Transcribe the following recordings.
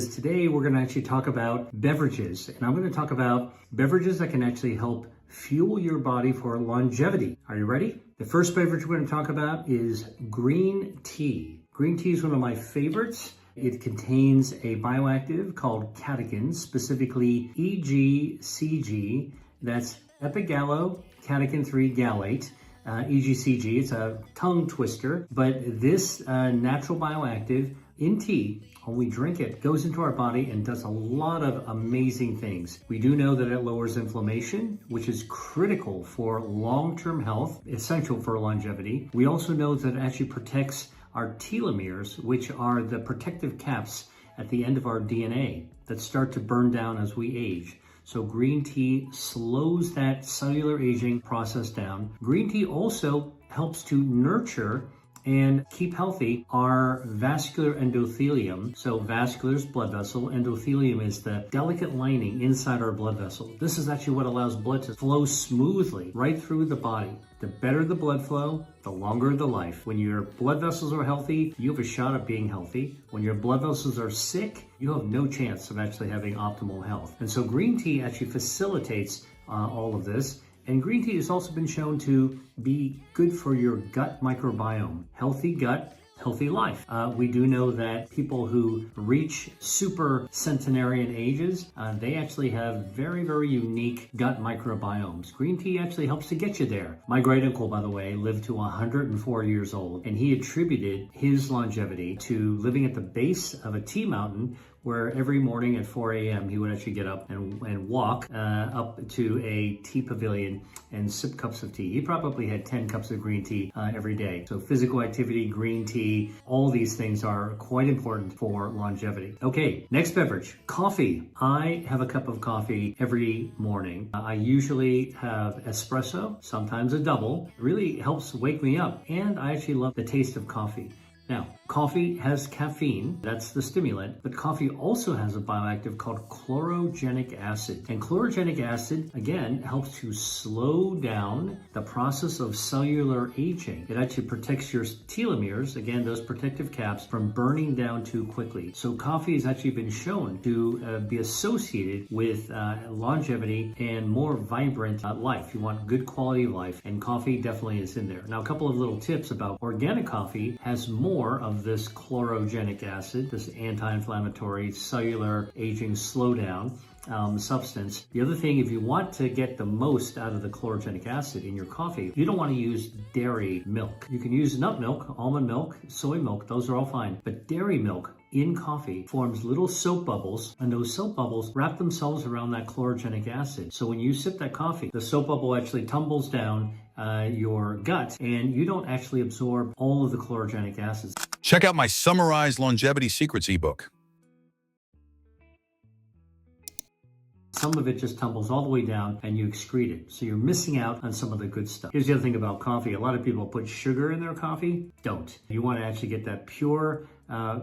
Today we're going to actually talk about beverages, and I'm going to talk about beverages that can actually help fuel your body for longevity. Are you ready? The first beverage we're going to talk about is green tea. Green tea is one of my favorites. It contains a bioactive called catechins, specifically EGCG. That's epigallocatechin 3 gallate. EGCG, it's a tongue twister, but this natural bioactive in tea, when we drink it, goes into our body and does a lot of amazing things. We do know that it lowers inflammation, which is critical for long-term health, essential for longevity. We also know that it actually protects our telomeres, which are the protective caps at the end of our DNA that start to burn down as we age. So green tea slows that cellular aging process down. Green tea also helps to nurture and keep healthy our vascular endothelium. So vascular is blood vessel, endothelium is the delicate lining inside our blood vessel. This is actually what allows blood to flow smoothly right through the body. The better the blood flow, the longer the life. When your blood vessels are healthy, you have a shot at being healthy. When your blood vessels are sick, you have no chance of actually having optimal health. And so green tea actually facilitates all of this. And green tea has also been shown to be good for your gut microbiome. Healthy gut, healthy life. We do know that people who reach super centenarian ages, they actually have very, very unique gut microbiomes. Green tea actually helps to get you there. My great uncle, by the way, lived to 104 years old, and he attributed his longevity to living at the base of a tea mountain where every morning at 4 a.m. he would actually get up and walk up to a tea pavilion and sip cups of tea. He probably had 10 cups of green tea every day. So physical activity, green tea, all these things are quite important for longevity. Okay, next beverage, coffee. I have a cup of coffee every morning. I usually have espresso, sometimes a double. It really helps wake me up, and I actually love the taste of coffee. Now, coffee has caffeine, that's the stimulant, but coffee also has a bioactive called chlorogenic acid. And chlorogenic acid, again, helps to slow down the process of cellular aging. It actually protects your telomeres, again, those protective caps, from burning down too quickly. So coffee has actually been shown to be associated with longevity and more vibrant life. You want good quality of life, and coffee definitely is in there. Now, a couple of little tips about organic coffee has more of this chlorogenic acid, this anti-inflammatory cellular aging slowdown substance. The other thing, if you want to get the most out of the chlorogenic acid in your coffee, you don't want to use dairy milk. You can use nut milk, almond milk, soy milk, those are all fine. But dairy milk in coffee forms little soap bubbles, and those soap bubbles wrap themselves around that chlorogenic acid. So when you sip that coffee, the soap bubble actually tumbles down your gut, and you don't actually absorb all of the chlorogenic acids. Check out my Summarized Longevity Secrets ebook. Some of it just tumbles all the way down and you excrete it. So you're missing out on some of the good stuff. Here's the other thing about coffee. A lot of people put sugar in their coffee. Don't. You want to actually get that pure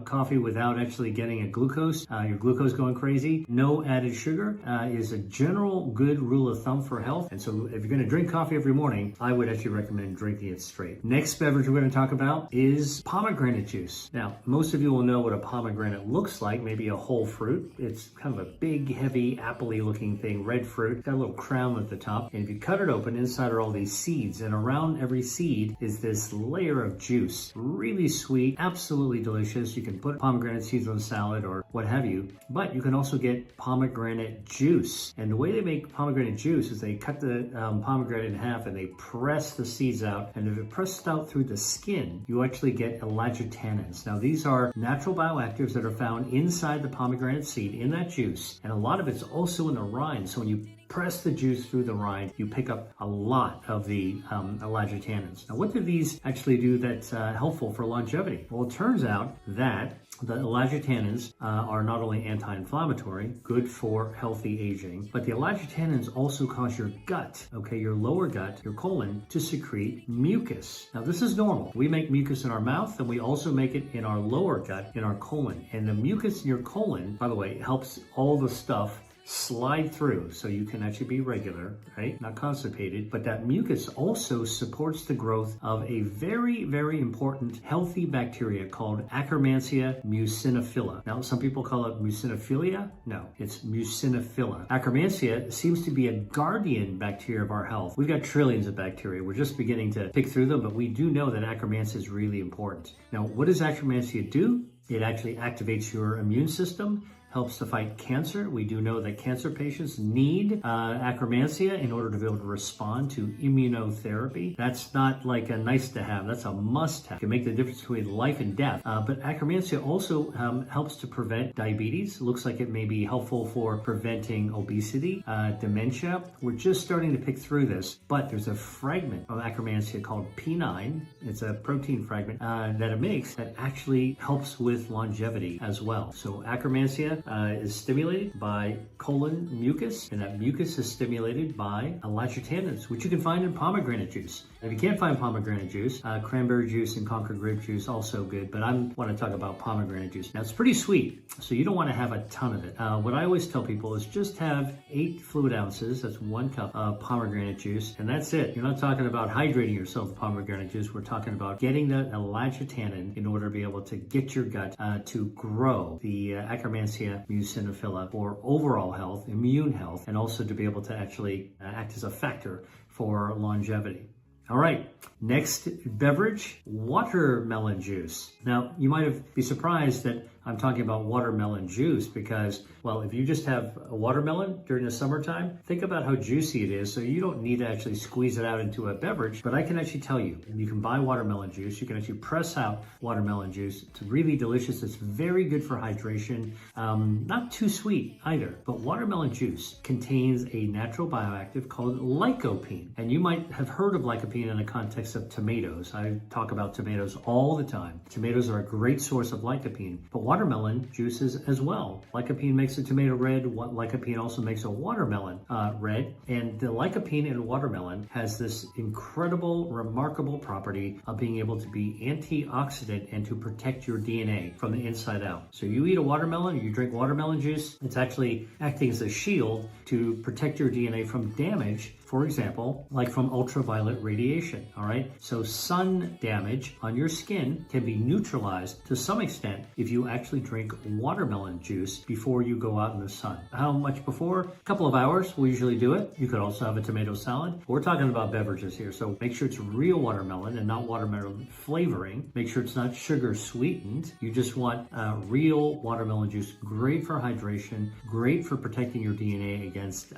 coffee without actually getting a glucose, your glucose going crazy. No added sugar is a general good rule of thumb for health. And so if you're going to drink coffee every morning, I would actually recommend drinking it straight. Next beverage we're going to talk about is pomegranate juice. Now, most of you will know what a pomegranate looks like, maybe a whole fruit. It's kind of a big, heavy, apple-y looking thing, red fruit, got a little crown at the top. And if you cut it open, inside are all these seeds, and around every seed is this layer of juice. Really sweet, absolutely delicious. You can put pomegranate seeds on salad or what have you, but you can also get pomegranate juice. And the way they make pomegranate juice is they cut the pomegranate in half and they press the seeds out. And if it pressed out through the skin, you actually get enlightennins. Now, these are natural bioactives that are found inside the pomegranate seed in that juice. And a lot of it's also in the rind. So when you press the juice through the rind, you pick up a lot of the enlightennins. Now, what do these actually do that's helpful for longevity? Well, it turns out that the enlightennins are not only anti-inflammatory, good for healthy aging, but the enlightennins also cause your gut, okay, your lower gut, your colon, to secrete mucus. Now, this is normal. We make mucus in our mouth, and we also make it in our lower gut, in our colon. And the mucus in your colon, by the way, helps all the stuff slide through, so you can actually be regular, right? Not constipated, but that mucus also supports the growth of a very, very important healthy bacteria called Akkermansia muciniphila. Now, some people call it mucinophilia. No, it's muciniphila. Akkermansia seems to be a guardian bacteria of our health. We've got trillions of bacteria. We're just beginning to pick through them, but we do know that Akkermansia is really important. Now, what does Akkermansia do? It actually activates your immune system, helps to fight cancer. We do know that cancer patients need Akkermansia in order to be able to respond to immunotherapy. That's not like a nice to have, that's a must have. It can make the difference between life and death. But Akkermansia also helps to prevent diabetes. It looks like it may be helpful for preventing obesity, dementia. We're just starting to pick through this, but there's a fragment of Akkermansia called P9. It's a protein fragment that it makes that actually helps with longevity as well. So Akkermansia is stimulated by colon mucus, and that mucus is stimulated by lactotannins, which you can find in pomegranate juice. If you can't find pomegranate juice, cranberry juice and Concord grape juice also good, but I want to talk about pomegranate juice. Now, it's pretty sweet, so you don't want to have a ton of it. What I always tell people is just have 8 fluid ounces, that's 1 cup of pomegranate juice, and that's it. You're not talking about hydrating yourself with pomegranate juice. We're talking about getting the lactotannin in order to be able to get your gut to grow the Akkermansia muciniphila for overall health, immune health, and also to be able to actually act as a factor for longevity. All right, next beverage, watermelon juice. Now, you might be surprised that I'm talking about watermelon juice because, well, if you just have a watermelon during the summertime, think about how juicy it is. So you don't need to actually squeeze it out into a beverage, but I can actually tell you, you can buy watermelon juice. You can actually press out watermelon juice. It's really delicious. It's very good for hydration. Not too sweet either, but watermelon juice contains a natural bioactive called lycopene. And you might have heard of lycopene in the context of tomatoes. I talk about tomatoes all the time. Tomatoes are a great source of lycopene, but watermelon juices as well. Lycopene makes a tomato red. Lycopene also makes a watermelon red. And the lycopene in watermelon has this incredible, remarkable property of being able to be antioxidant and to protect your DNA from the inside out. So you eat a watermelon, you drink watermelon juice, it's actually acting as a shield to protect your DNA from damage, for example, like from ultraviolet radiation, all right? So sun damage on your skin can be neutralized to some extent if you actually drink watermelon juice before you go out in the sun. How much before? A couple of hours, we usually do it. You could also have a tomato salad. We're talking about beverages here, so make sure it's real watermelon and not watermelon flavoring. Make sure it's not sugar sweetened. You just want real watermelon juice, great for hydration, great for protecting your DNA against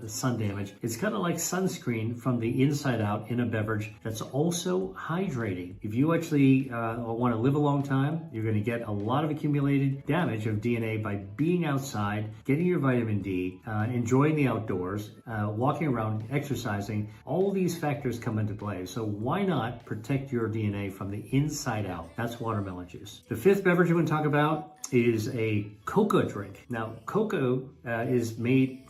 sun damage. It's kind of like sunscreen from the inside out in a beverage that's also hydrating. If you actually want to live a long time, you're going to get a lot of accumulated damage of DNA by being outside, getting your vitamin D, enjoying the outdoors, walking around, exercising. All these factors come into play. So why not protect your DNA from the inside out? That's watermelon juice. The fifth beverage we're going to talk about is a cocoa drink. Now, cocoa is made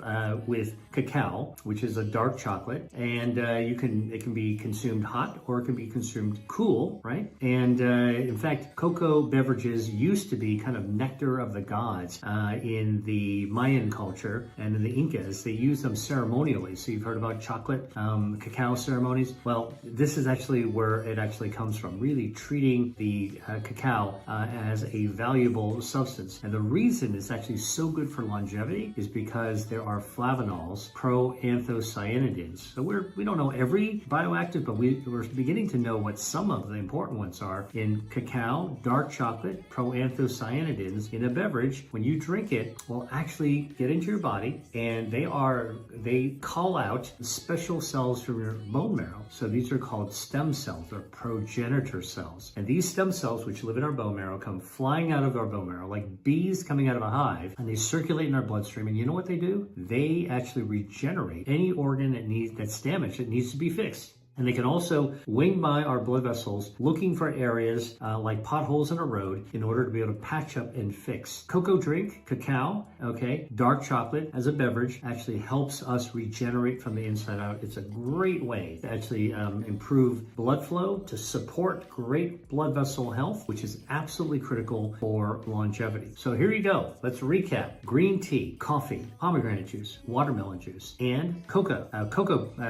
with cacao, which is a dark chocolate, and it can be consumed hot or it can be consumed cool, right? And in fact, cocoa beverages used to be kind of nectar of the gods in the Mayan culture and in the Incas. They used them ceremonially. So you've heard about chocolate cacao ceremonies. Well, this is actually where it actually comes from, really treating the cacao as a valuable substance. And the reason it's actually so good for longevity is because there are flavanols, proanthocyanidins. So we don't know every bioactive, but we're beginning to know what some of the important ones are in cacao, dark chocolate, proanthocyanidins in a beverage. When you drink it, will actually get into your body, and they call out special cells from your bone marrow. So these are called stem cells or progenitor cells. And these stem cells, which live in our bone marrow, come flying out of our bone marrow like bees coming out of a hive, and they circulate in our bloodstream. And you know what they do? They actually regenerate any organ that's damaged that needs to be fixed. And they can also wing by our blood vessels looking for areas like potholes in a road in order to be able to patch up and fix. Cocoa drink, cacao, okay, dark chocolate as a beverage actually helps us regenerate from the inside out. It's a great way to actually improve blood flow, to support great blood vessel health, which is absolutely critical for longevity. So here you go. Let's recap. Green tea, coffee, pomegranate juice, watermelon juice, and cocoa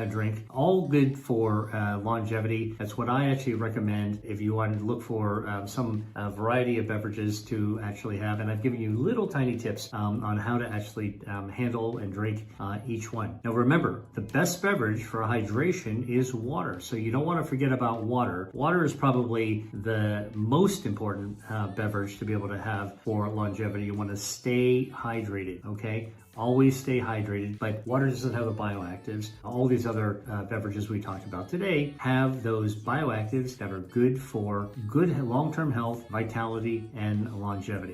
drink, all good for longevity. That's what I actually recommend if you want to look for some variety of beverages to actually have. And I've given you little tiny tips on how to actually handle and drink each one. Now remember, the best beverage for hydration is water. So you don't want to forget about water. Water is probably the most important beverage to be able to have for longevity. You want to stay hydrated, okay? Always stay hydrated, but water doesn't have the bioactives. All these other beverages we talked about today have those bioactives that are good for good long-term health, vitality, and longevity.